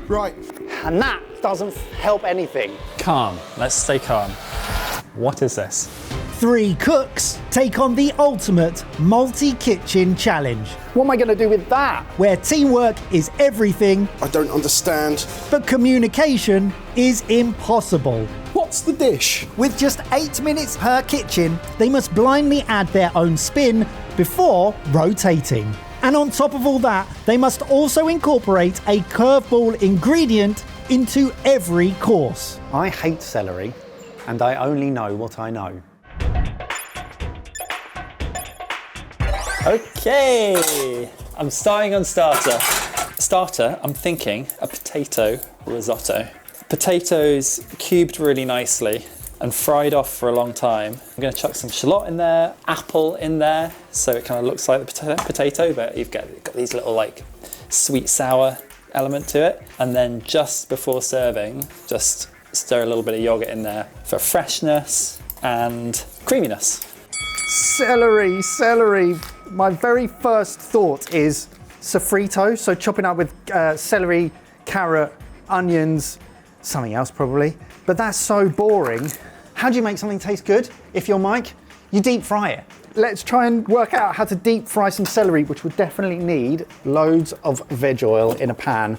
Right. And that doesn't help anything. Calm. Let's stay calm. What is this? 3 cooks take on the ultimate multi-kitchen challenge, What am I going to do with that? where teamwork is everything, I don't understand. but communication is impossible. What's the dish? With just 8 minutes per kitchen, they must blindly add their own spin before rotating. And on top of all that, they must also incorporate a curveball ingredient into every course. I hate celery, and I only know what I know. Okay, I'm starting on starter. Starter, I'm thinking a potato risotto. Potatoes cubed really nicely and fried off for a long time. I'm going to chuck some shallot in there, apple in there, so it kind of looks like the potato, but you've got these little like sweet sour element to it. And then just before serving, just stir a little bit of yogurt in there for freshness and creaminess. Celery. My very first thought is sofrito, so chopping up with celery, carrot, onions, something else probably. But that's so boring. How do you make something taste good? If you're Mike, you deep fry it. Let's try and work out how to deep fry some celery, which would definitely need loads of veg oil in a pan.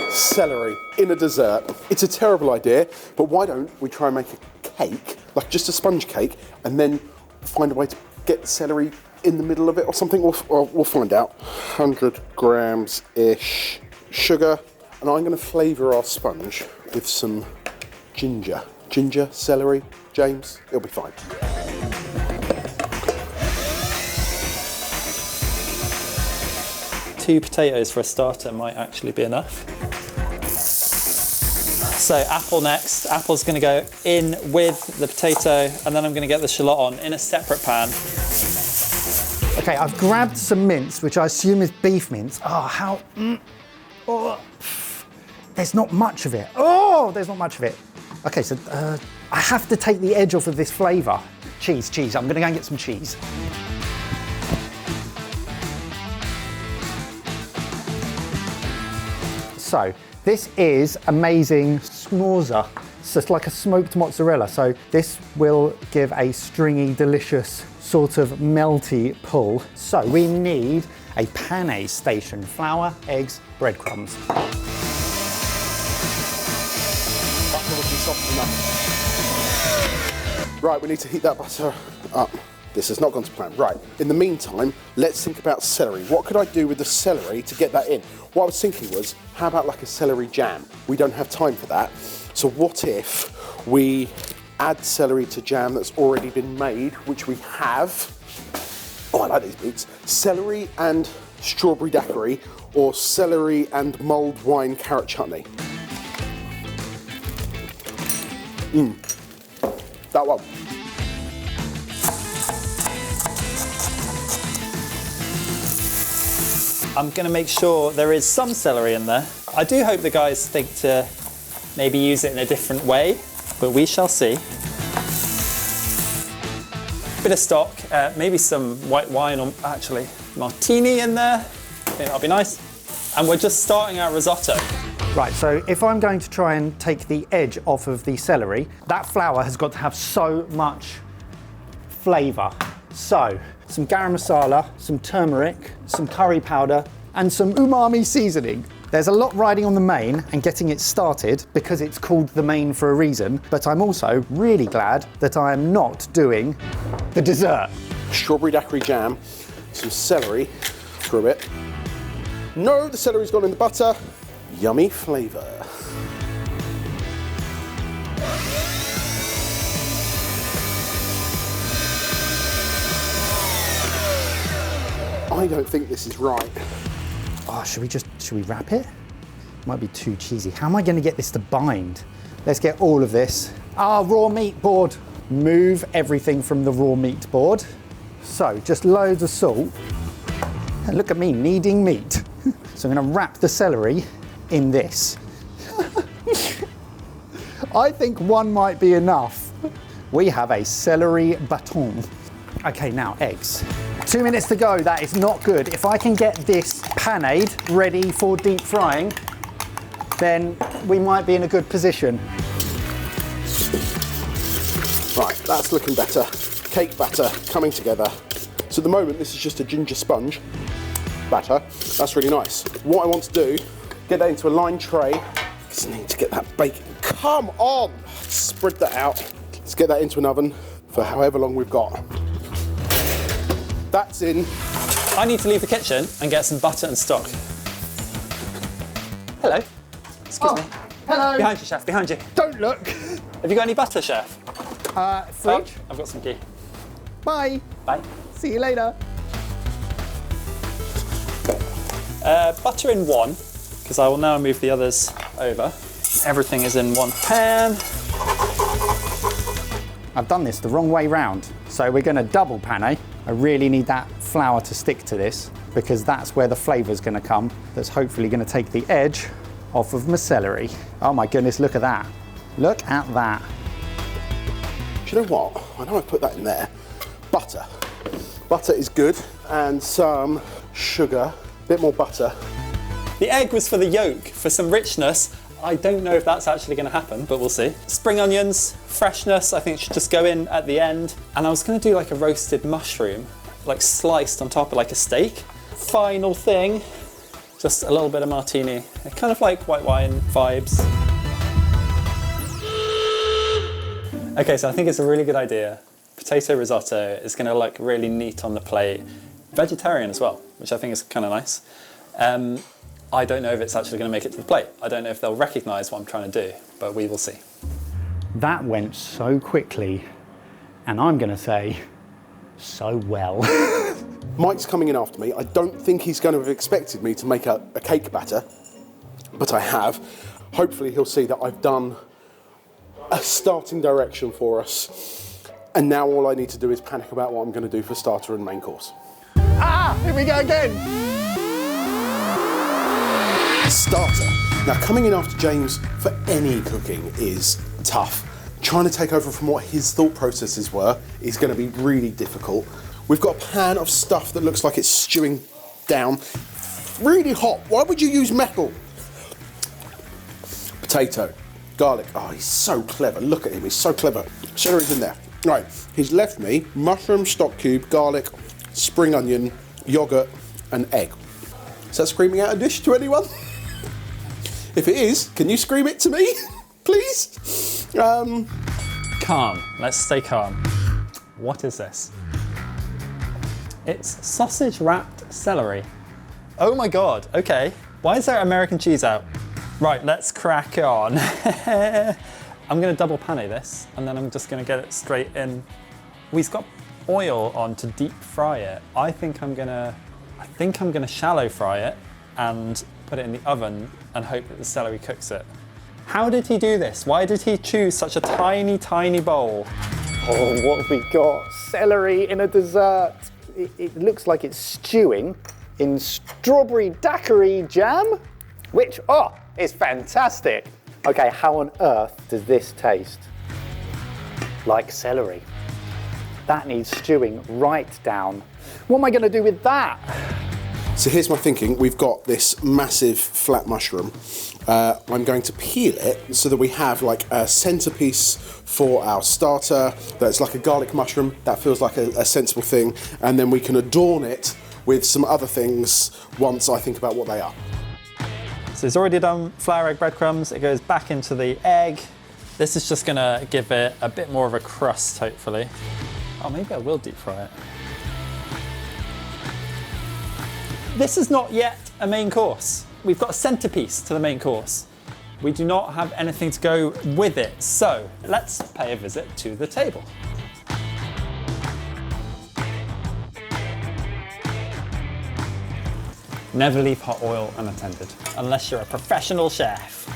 Celery in a dessert. It's a terrible idea, but why don't we try and make a cake, like just a sponge cake, and then find a way to get the celery in the middle of it or something? We'll find out. 100 grams-ish sugar, and I'm going to flavour our sponge with some ginger. Ginger, celery, James, it'll be fine. Two potatoes for a starter might actually be enough. So apple next. Apple's going to go in with the potato, and then I'm going to get the shallot on in a separate pan. Okay, I've grabbed some mince, which I assume is beef mince. There's not much of it. There's not much of it. Okay, so I have to take the edge off of this flavour. Cheese. I'm going to go and get some cheese. So, this is amazing schnorzer. So it's like a smoked mozzarella. So this will give a stringy, delicious, sort of melty pull. So we need a pane station. Flour, eggs, breadcrumbs. Butter will be soft enough. Right, we need to heat that butter up. This has not gone to plan. Right, in the meantime, let's think about celery. What could I do with the celery to get that in? What I was thinking was, how about like a celery jam? We don't have time for that. So what if we add celery to jam that's already been made, which we have. Oh, I like these boots. Celery and strawberry daiquiri, or celery and mulled wine carrot chutney. That one. I'm going to make sure there is some celery in there. I do hope the guys think to maybe use it in a different way, but we shall see. Bit of stock, maybe some white wine or actually martini in there. I think that'll be nice. And we're just starting our risotto. Right, so if I'm going to try and take the edge off of the celery, that flour has got to have so much flavour. So, some garam masala, some turmeric, some curry powder, and some umami seasoning. There's a lot riding on the main and getting it started because it's called the main for a reason, but I'm also really glad that I am not doing the dessert. Strawberry daiquiri jam, some celery through it. No, the celery's gone in the butter. Yummy flavour. I don't think this is right. Oh, should we wrap it? Might be too cheesy. How am I going to get this to bind? Let's get all of this. Raw meat board. Move everything from the raw meat board. So, just loads of salt. And look at me, kneading meat. So I'm going to wrap the celery in this. I think one might be enough. We have a celery baton. Okay, now eggs. 2 minutes to go, that is not good. If I can get this panade ready for deep frying, then we might be in a good position. Right, that's looking better. Cake batter coming together. So at the moment, this is just a ginger sponge batter. That's really nice. What I want to do, get that into a lined tray. Just need to get that bacon. Come on! Spread that out. Let's get that into an oven for however long we've got. That's in. I need to leave the kitchen and get some butter and stock. Hello. Excuse me. Hello. Behind you, chef, behind you. Don't look. Have you got any butter, chef? Fridge. Oh, I've got some ghee. Bye. Bye. See you later. Butter in one, because I will now move the others over. Everything is in one pan. I've done this the wrong way round. So we're going to double pane. I really need that flour to stick to this because that's where the flavour's going to come. That's hopefully going to take the edge off of my celery. Oh my goodness, look at that. Look at that. Do you know what? I know I put that in there. Butter. Butter is good. And some sugar. A bit more butter. The egg was for the yolk, for some richness. I don't know if that's actually going to happen, but we'll see. Spring onions, freshness, I think it should just go in at the end. And I was going to do like a roasted mushroom, like sliced on top of like a steak. Final thing, just a little bit of martini. Kind of like white wine vibes. Okay, so I think it's a really good idea. Potato risotto is going to look really neat on the plate. Vegetarian as well, which I think is kind of nice. I don't know if it's actually going to make it to the plate. I don't know if they'll recognise what I'm trying to do, but we will see. That went so quickly, and I'm going to say, so well. Mike's coming in after me. I don't think he's going to have expected me to make a cake batter, but I have. Hopefully he'll see that I've done a starting direction for us, and now all I need to do is panic about what I'm going to do for starter and main course. Ah, here we go again. Starter. Now, coming in after James for any cooking is tough. Trying to take over from what his thought processes were is going to be really difficult. We've got a pan of stuff that looks like it's stewing down. Really hot. Why would you use metal? Potato, garlic. Oh, he's so clever. Look at him, he's so clever. Celery's in there. Right, he's left me mushroom, stock cube, garlic, spring onion, yogurt, and egg. Is that screaming out a dish to anyone? If it is, can you scream it to me, please? Calm, let's stay calm. What is this? It's sausage wrapped celery. Oh my God, okay. Why is there American cheese out? Right, let's crack on. I'm gonna double pane this, and then I'm just gonna get it straight in. We've got oil on to deep fry it. I think I'm gonna shallow fry it and put it in the oven and hope that the celery cooks it. How did he do this? Why did he choose such a tiny, tiny bowl? Oh, what have we got? Celery in a dessert. It looks like it's stewing in strawberry daiquiri jam, which, is fantastic. Okay, how on earth does this taste? Like celery. That needs stewing right down. What am I going to do with that? So here's my thinking. We've got this massive flat mushroom. I'm going to peel it so that we have like a centerpiece for our starter. That's like a garlic mushroom. That feels like a sensible thing. And then we can adorn it with some other things once I think about what they are. So it's already done flour, egg, breadcrumbs. It goes back into the egg. This is just gonna give it a bit more of a crust, hopefully. Oh, maybe I will deep fry it. This is not yet a main course. We've got a centerpiece to the main course. We do not have anything to go with it. So let's pay a visit to the table. Never leave hot oil unattended, unless you're a professional chef.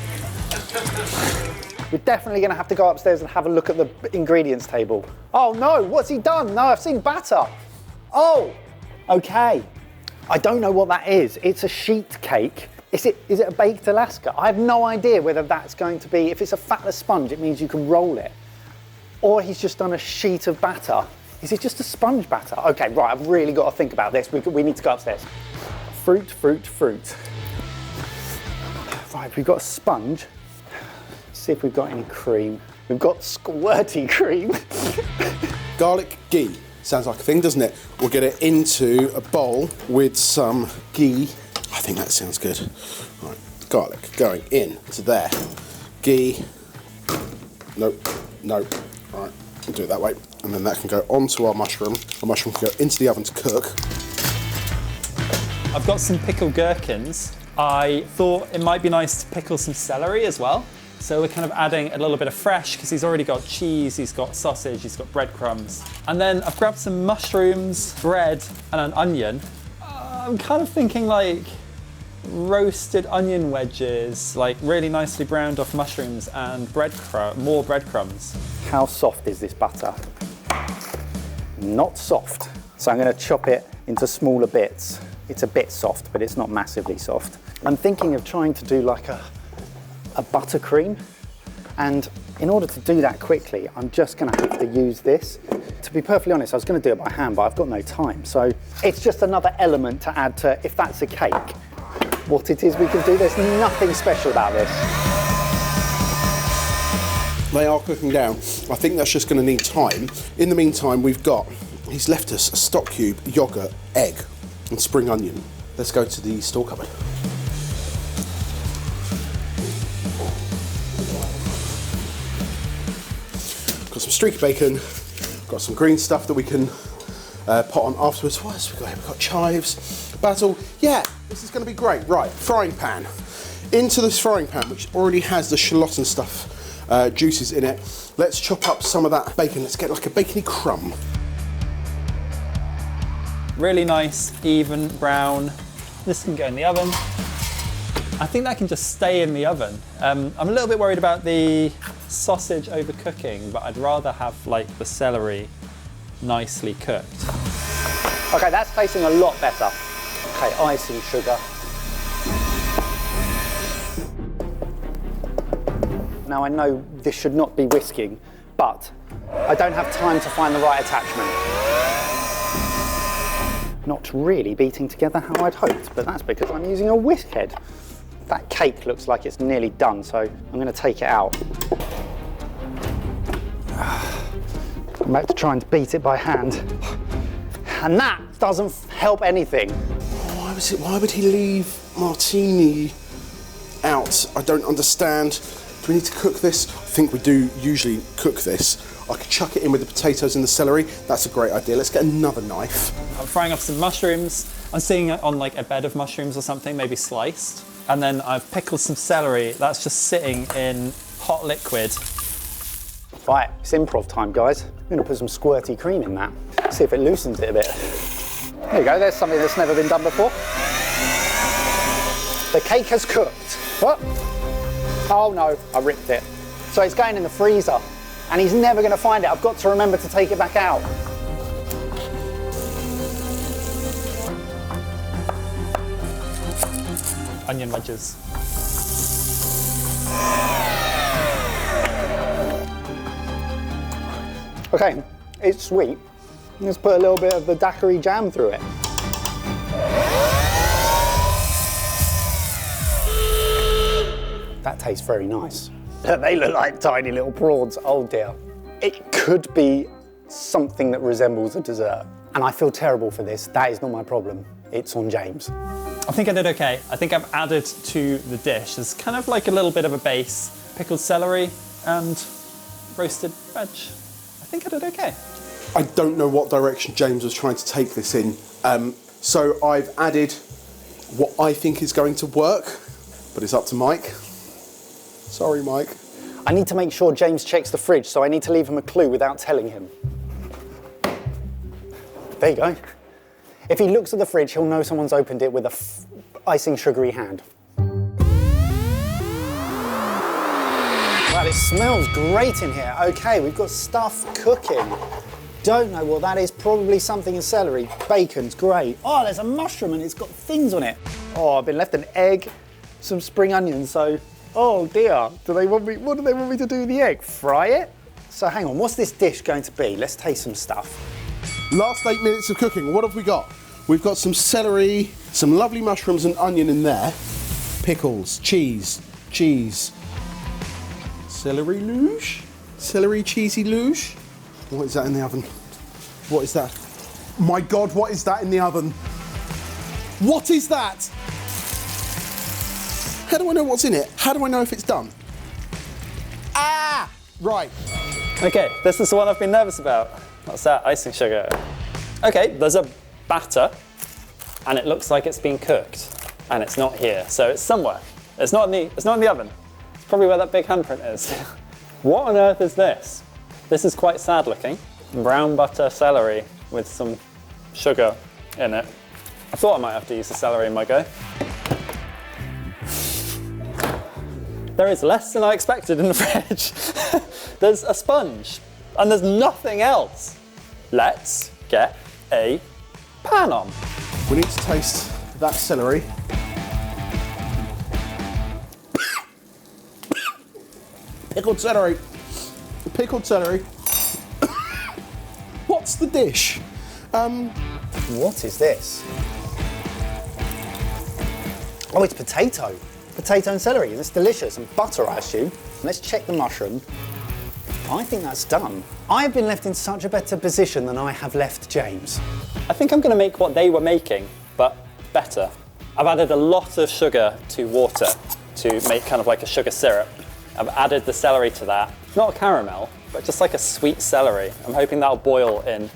We're definitely going to have to go upstairs and have a look at the ingredients table. Oh no, what's he done? No, I've seen batter. Oh, okay. I don't know what that is. It's a sheet cake. Is it a baked Alaska? I have no idea whether that's going to be, if it's a fatless sponge, it means you can roll it. Or he's just done a sheet of batter. Is it just a sponge batter? Okay, right, I've really got to think about this. We need to go upstairs. Fruit, fruit, fruit. Right, we've got a sponge. Let's see if we've got any cream. We've got squirty cream. Garlic ghee. Sounds like a thing, doesn't it? We'll get it into a bowl with some ghee. I think that sounds good. Right, garlic going into there. Ghee. Nope. All right, we'll do it that way. And then that can go onto our mushroom. Our mushroom can go into the oven to cook. I've got some pickled gherkins. I thought it might be nice to pickle some celery as well. So we're kind of adding a little bit of fresh because he's already got cheese, he's got sausage, he's got breadcrumbs. And then I've grabbed some mushrooms, bread, and an onion. I'm kind of thinking like roasted onion wedges, like really nicely browned off mushrooms and more breadcrumbs. How soft is this butter? Not soft. So I'm going to chop it into smaller bits. It's a bit soft, but it's not massively soft. I'm thinking of trying to do like a buttercream. And in order to do that quickly, I'm just going to have to use this. To be perfectly honest, I was going to do it by hand, but I've got no time. So it's just another element to add to, if that's a cake, what it is we can do. There's nothing special about this. They are cooking down. I think that's just going to need time. In the meantime, he's left us a stock cube, yogurt, egg, and spring onion. Let's go to the store cupboard. Got some streaky bacon, got some green stuff that we can pot on afterwards. What else have we got here? We've got chives, basil. Yeah, this is going to be great. Right, frying pan. Into this frying pan, which already has the shallot and stuff, juices in it. Let's chop up some of that bacon. Let's get like a bacony crumb. Really nice, even brown. This can go in the oven. I think that can just stay in the oven. I'm a little bit worried about the sausage overcooking, but I'd rather have like the celery nicely cooked. Okay, that's tasting a lot better. Okay, icing sugar. Now I know this should not be whisking, but I don't have time to find the right attachment. Not really beating together how I'd hoped, but that's because I'm using a whisk head. That cake looks like it's nearly done, so I'm going to take it out. I'm about to try and beat it by hand. And that doesn't help anything. Why would he leave martini out? I don't understand. Do we need to cook this? I think we do usually cook this. I could chuck it in with the potatoes and the celery. That's a great idea. Let's get another knife. I'm frying up some mushrooms. I'm seeing it on like a bed of mushrooms or something, maybe sliced. And then I've pickled some celery. That's just sitting in hot liquid. Right, it's improv time, guys. I'm going to put some squirty cream in that. See if it loosens it a bit. There you go, there's something that's never been done before. The cake has cooked. What? Oh no, I ripped it. So it's going in the freezer, and he's never going to find it. I've got to remember to take it back out. Onion wedges. Okay, it's sweet. Let's put a little bit of the daiquiri jam through it. That tastes very nice. They look like tiny little prawns, oh dear. It could be something that resembles a dessert. And I feel terrible for this, that is not my problem. It's on James. I think I did okay. I think I've added to the dish. There's kind of like a little bit of a base. Pickled celery and roasted veg. I think I did okay. I don't know what direction James was trying to take this in. So I've added what I think is going to work, but it's up to Mike. Sorry, Mike. I need to make sure James checks the fridge, so I need to leave him a clue without telling him. There you go. If he looks at the fridge, he'll know someone's opened it with a icing sugary hand. Wow, it smells great in here. Okay, we've got stuff cooking. Don't know what that is, probably something in celery. Bacon's great. Oh, there's a mushroom and it's got things on it. Oh, I've been left an egg, some spring onions, so, oh dear. What do they want me to do with the egg? Fry it? So hang on, what's this dish going to be? Let's taste some stuff. Last 8 minutes of cooking, what have we got? We've got some celery, some lovely mushrooms and onion in there. pickles, cheese. Celery luge? Celery cheesy luge? What is that in the oven? What is that? My God, what is that in the oven? What is that? How do I know what's in it? How do I know if it's done? Ah! Right. Okay, this is the one I've been nervous about. What's that? Icing sugar. Okay, there's a batter, and it looks like it's been cooked, and it's not here, so it's somewhere. It's not in the oven. It's probably where that big handprint is. What on earth is this? This is quite sad looking. Brown butter celery with some sugar in it. I thought I might have to use the celery in my go. There is less than I expected in the fridge. There's a sponge and there's nothing else. Let's get a pan on. We need to taste that celery. Pickled celery. Pickled celery. What's the dish? What is this? Oh, it's potato. Potato and celery. It's delicious. And butter, I assume. Let's check the mushroom. I think that's done. I've been left in such a better position than I have left James. I think I'm going to make what they were making, but better. I've added a lot of sugar to water to make kind of like a sugar syrup. I've added the celery to that. Not a caramel, but just like a sweet celery. I'm hoping that'll boil in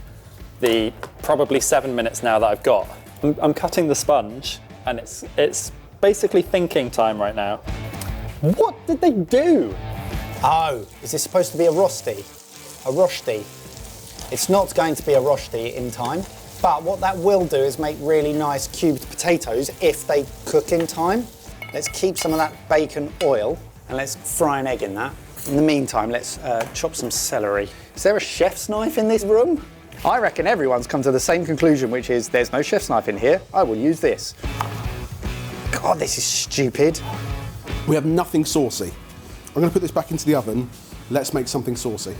the probably 7 minutes now that I've got. I'm cutting the sponge, and it's basically thinking time right now. What did they do? Oh, is this supposed to be a rosti? A rosti? It's not going to be a rosti in time, but what that will do is make really nice cubed potatoes if they cook in time. Let's keep some of that bacon oil and let's fry an egg in that. In the meantime, let's chop some celery. Is there a chef's knife in this room? I reckon everyone's come to the same conclusion, which is there's no chef's knife in here. I will use this. God, this is stupid. We have nothing saucy. I'm going to put this back into the oven. Let's make something saucy.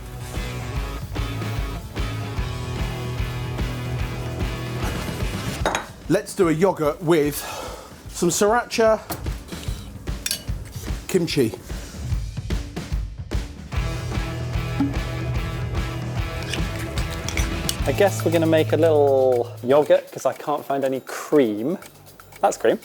Let's do a yogurt with some sriracha, kimchi. I guess we're going to make a little yogurt because I can't find any cream. That's cream.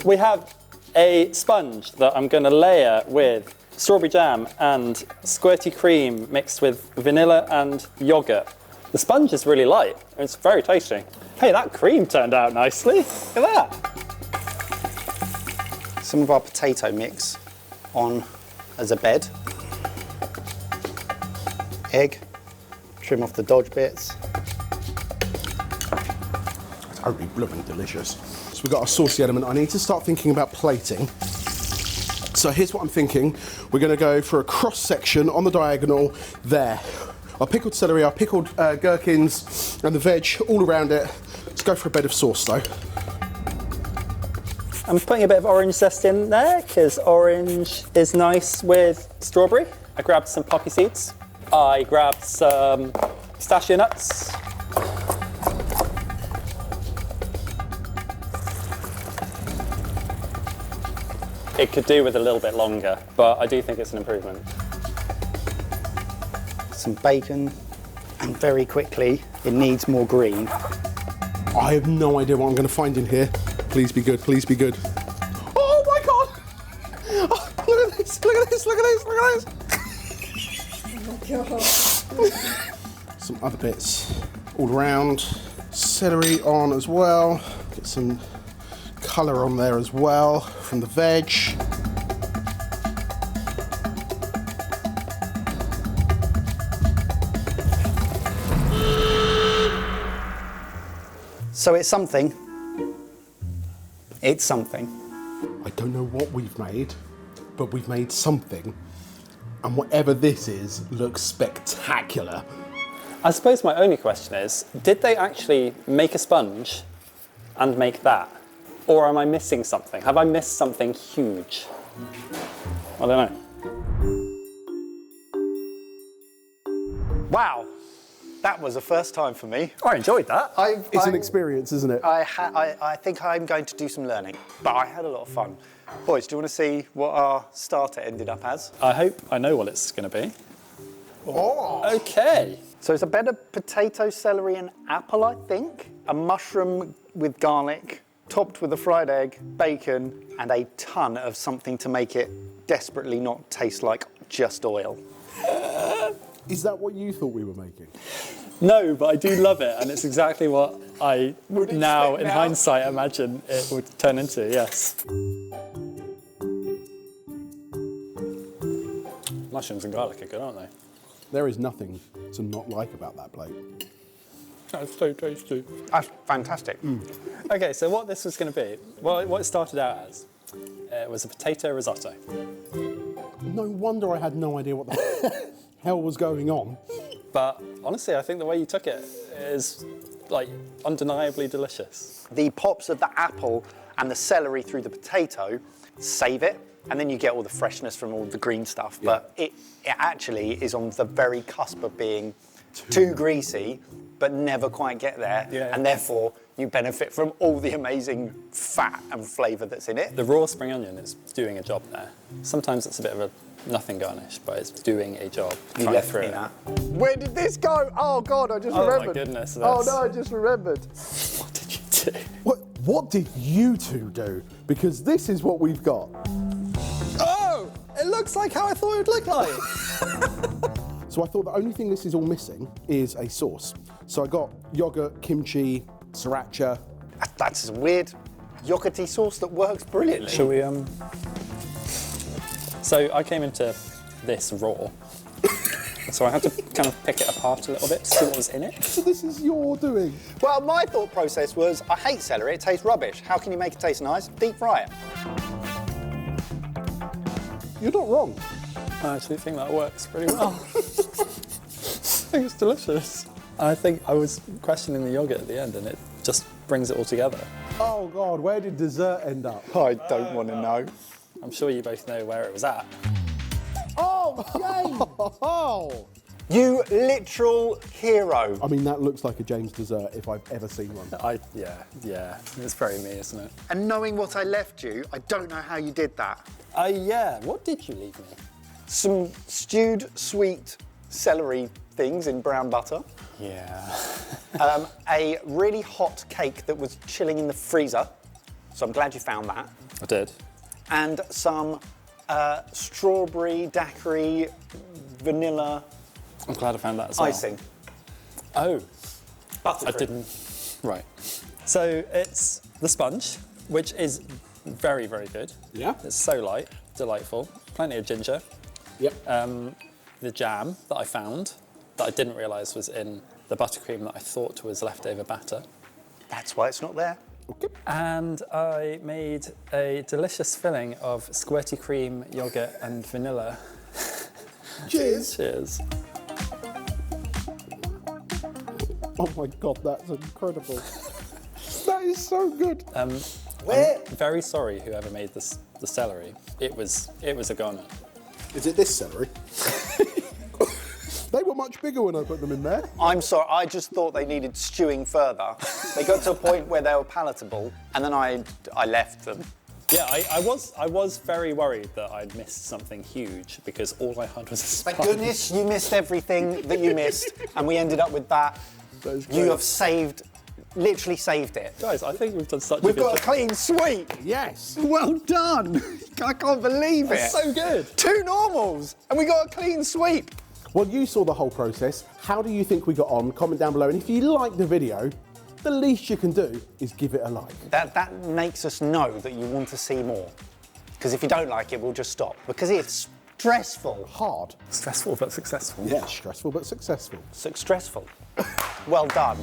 We have a sponge that I'm going to layer with strawberry jam and squirty cream mixed with vanilla and yogurt. The sponge is really light. It's very tasty. Hey, that cream turned out nicely. Look at that. Some of our potato mix on as a bed. Egg, trim off the dodge bits. It's totally blooming delicious. So we've got our saucy element. I need to start thinking about plating. So here's what I'm thinking. We're going to go for a cross section on the diagonal there. Our pickled celery, our pickled gherkins and the veg all around it. Let's go for a bed of sauce though. I'm putting a bit of orange zest in there because orange is nice with strawberry. I grabbed some poppy seeds. I grabbed some pistachio nuts. It could do with a little bit longer, but I do think it's an improvement. Some bacon, and very quickly, it needs more green. I have no idea what I'm going to find in here. Please be good, please be good. Oh my God! Oh, look at this, look at this, look at this, look at this! Oh my God. Some other bits all around. Celery on as well. Get some colour on there as well from the veg. So it's something. It's something. I don't know what we've made, but we've made something. And whatever this is, looks spectacular. I suppose my only question is, did they actually make a sponge and make that? Or am I missing something? Have I missed something huge? I don't know. Wow. That was a first time for me. I enjoyed that. It's an experience, isn't it? I think I'm going to do some learning, but I had a lot of fun. Boys, do you want to see what our starter ended up as? I hope I know what it's going to be. Oh. Okay. So it's a bed of potato, celery and apple, I think. A mushroom with garlic, topped with a fried egg, bacon, and a ton of something to make it desperately not taste like just oil. Is that what you thought we were making? No, but I do love it, and it's exactly what I now, in hindsight, imagine it would turn into, yes. Mushrooms and garlic are good, aren't they? There is nothing to not like about that plate. That's so tasty. That's fantastic. Okay, so what this was going to be, well, what it started out as, was a potato risotto. No wonder I had no idea what the hell was going on. But honestly, I think the way you took it is like undeniably delicious. The pops of the apple and the celery through the potato save it, and then you get all the freshness from all the green stuff. Yeah. But it actually is on the very cusp of being too greasy, but never quite get there. Yeah. And therefore, you benefit from all the amazing fat and flavour that's in it. The raw spring onion is doing a job there. Sometimes it's a bit of a nothing garnish, but it's doing a job. You Trying left through me it. that. Where did this go? Oh God, I just remembered. Oh my goodness. Oh no, I just remembered. What did you do? What did you two do? Because this is what we've got. Oh, it looks like how I thought it would look like. So I thought the only thing this is all missing is a sauce. So I got yogurt, kimchi, sriracha. That's a weird yogurty sauce that works brilliantly. Shall we, So I came into this raw. So I had to kind of pick it apart a little bit to see what was in it. So this is your doing. Well, my thought process was, I hate celery, it tastes rubbish. How can you make it taste nice? Deep fry it. You're not wrong. I actually think that works pretty well. I think it's delicious. I think I was questioning the yogurt at the end, and it just brings it all together. Oh God, where did dessert end up? I don't want to know. I'm sure you both know where it was at. Oh, James! Oh. You literal hero. I mean, that looks like a James dessert if I've ever seen one. Yeah, it's very me, isn't it? And knowing what I left you, I don't know how you did that. Yeah, what did you leave me? Some stewed sweet celery things in brown butter. Yeah. A really hot cake that was chilling in the freezer. So I'm glad you found that. I did. And some strawberry, daiquiri, vanilla I'm glad I found that as well. icing. Oh, Buttercream. I didn't. Right. So it's the sponge, which is very, very good. Yeah. It's so light, delightful. Plenty of ginger. Yep. The jam that I found that I didn't realise was in the buttercream that I thought was leftover batter. That's why it's not there. Okay. And I made a delicious filling of squirty cream, yogurt, and vanilla. Cheers. Cheers. Oh my God, that's incredible. That is so good. Where? I'm very sorry whoever made this, the celery. It was a goner. Is it this celery? They were much bigger when I put them in there. I'm sorry, I just thought they needed stewing further. They got to a point where they were palatable, and then I left them. Yeah, I was very worried that I'd missed something huge because all I had was a sponge. Thank goodness you missed everything that you missed, and we ended up with that. That is You great. have saved, literally saved it. Guys, I think we've done such We've a good got a job. clean sweep. Yes. Well done. I can't believe it. So good. 2 normals, and we got a clean sweep. Well, you saw the whole process. How do you think we got on? Comment down below. And if you like the video, the least you can do is give it a like. That makes us know that you want to see more. Because if you don't like it, we'll just stop. Because it's stressful. Hard. Stressful but successful. Yeah, stressful but successful. Stressful. Well done.